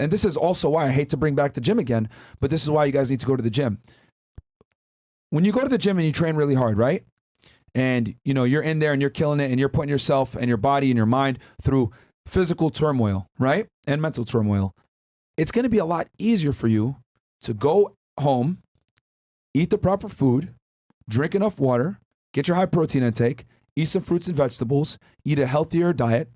and this is also why I hate to bring back the gym again, but this is why you guys need to go to the gym. When you go to the gym and you train really hard, right? And you're in there and you're killing it and you're putting yourself and your body and your mind through physical turmoil, right? And mental turmoil. It's going to be a lot easier for you to go home, eat the proper food, drink enough water, get your high protein intake, eat some fruits and vegetables, eat a healthier diet.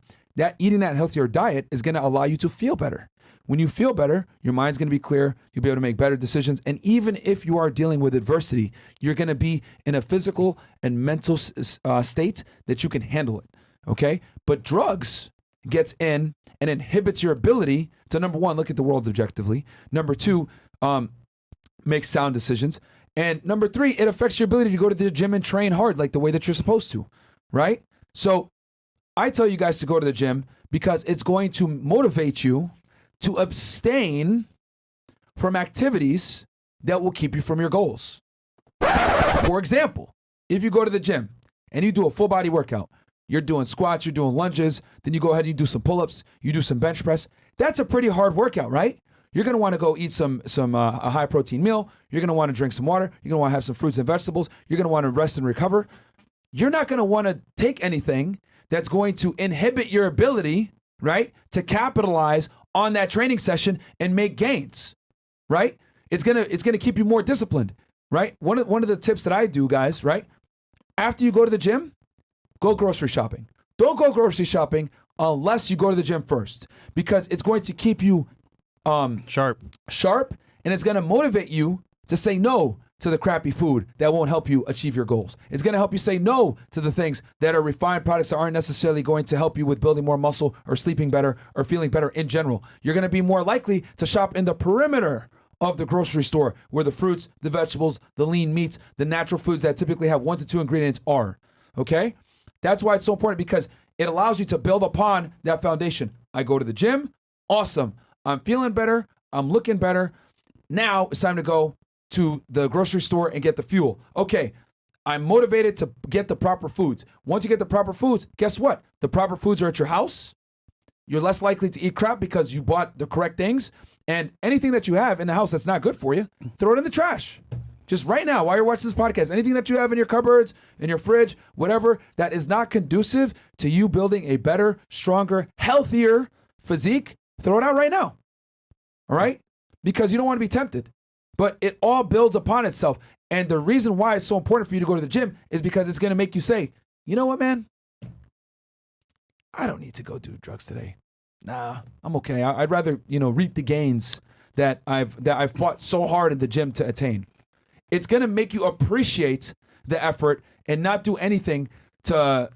Eating that healthier diet is going to allow you to feel better. When you feel better, your mind's going to be clear. You'll be able to make better decisions. And even if you are dealing with adversity, you're going to be in a physical and mental state that you can handle it. Okay? But drugs gets in and inhibits your ability to, number one, look at the world objectively. Number two, make sound decisions. And number three, it affects your ability to go to the gym and train hard like the way that you're supposed to, right? So I tell you guys to go to the gym because it's going to motivate you to abstain from activities that will keep you from your goals. For example, if you go to the gym and you do a full body workout, you're doing squats, you're doing lunges, then you go ahead and you do some pull-ups, you do some bench press. That's a pretty hard workout, right? You're going to want to go eat a high protein meal. You're going to want to drink some water. You're going to want to have some fruits and vegetables. You're going to want to rest and recover. You're not going to want to take anything that's going to inhibit your ability, right, to capitalize on that training session and make gains, right? It's gonna keep you more disciplined, right? One of the tips that I do, guys, right? After you go to the gym, go grocery shopping. Don't go grocery shopping unless you go to the gym first, because it's going to keep you sharp, and it's going to motivate you to say no to the crappy food that won't help you achieve your goals. It's going to help you say no to the things that are refined products that aren't necessarily going to help you with building more muscle or sleeping better or feeling better in general. You're going to be more likely to shop in the perimeter of the grocery store where the fruits, the vegetables, the lean meats, the natural foods that typically have 1 to 2 ingredients are. Okay? That's why it's so important, because it allows you to build upon that foundation. I go to the gym. Awesome. I'm feeling better. I'm looking better. Now it's time to go to the grocery store and get the fuel. Okay, I'm motivated to get the proper foods. Once you get the proper foods, guess what? The proper foods are at your house. You're less likely to eat crap because you bought the correct things. And anything that you have in the house that's not good for you, throw it in the trash. Just right now, while you're watching this podcast, anything that you have in your cupboards, in your fridge, whatever, that is not conducive to you building a better, stronger, healthier physique, throw it out right now. All right? Because you don't want to be tempted. But it all builds upon itself. And the reason why it's so important for you to go to the gym is because it's going to make you say, you know what, man? I don't need to go do drugs today. Nah, I'm okay. I'd rather, reap the gains that I've fought so hard in the gym to attain. It's going to make you appreciate the effort and not do anything to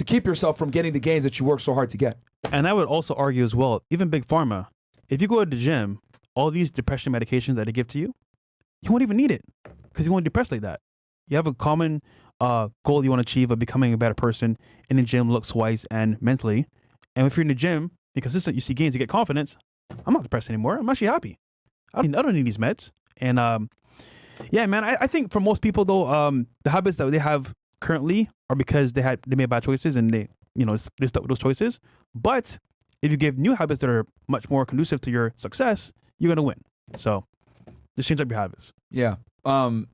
keep yourself from getting the gains that you work so hard to get. And I would also argue as well, even Big Pharma, if you go to the gym, all these depression medications that they give to you, you won't even need it because you won't depressed like that. You have a common goal you want to achieve of becoming a better person in the gym, looks-wise and mentally. And if you're in the gym, you're consistent, you see gains, you get confidence. I'm not depressed anymore. I'm actually happy. I don't need these meds. And yeah, man, I think for most people though, the habits that they have currently are because they made bad choices and they stuck with those choices. But if you give new habits that are much more conducive to your success, you're gonna win. So just change up your habits. Yeah.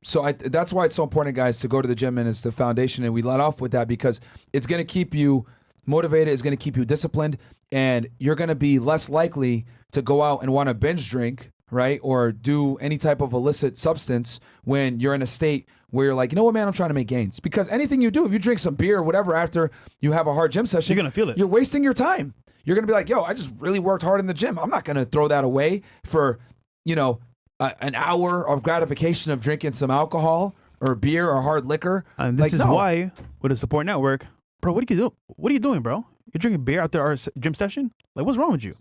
So that's why it's so important, guys, to go to the gym, and it's the foundation. And we let off with that because it's gonna keep you motivated. It's gonna keep you disciplined, and you're gonna be less likely to go out and want to binge drink, right, or do any type of illicit substance when you're in a state where you're like, you know what, man, I'm trying to make gains. Because anything you do, if you drink some beer or whatever after you have a hard gym session, you're gonna feel it. You're wasting your time. You're going to be like, yo, I just really worked hard in the gym. I'm not going to throw that away for, an hour of gratification of drinking some alcohol or beer or hard liquor. And this is why, with a support network, bro, what are you doing, bro? You're drinking beer after our gym session? Like, what's wrong with you?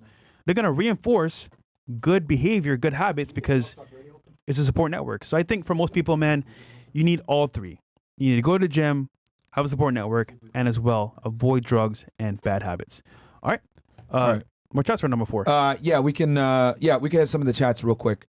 They're going to reinforce good behavior, good habits, because it's a support network. So I think for most people, man, you need all three. You need to go to the gym, have a support network, and as well, avoid drugs and bad habits. All right. All right. More chats for number 4. We can hit some of the chats real quick.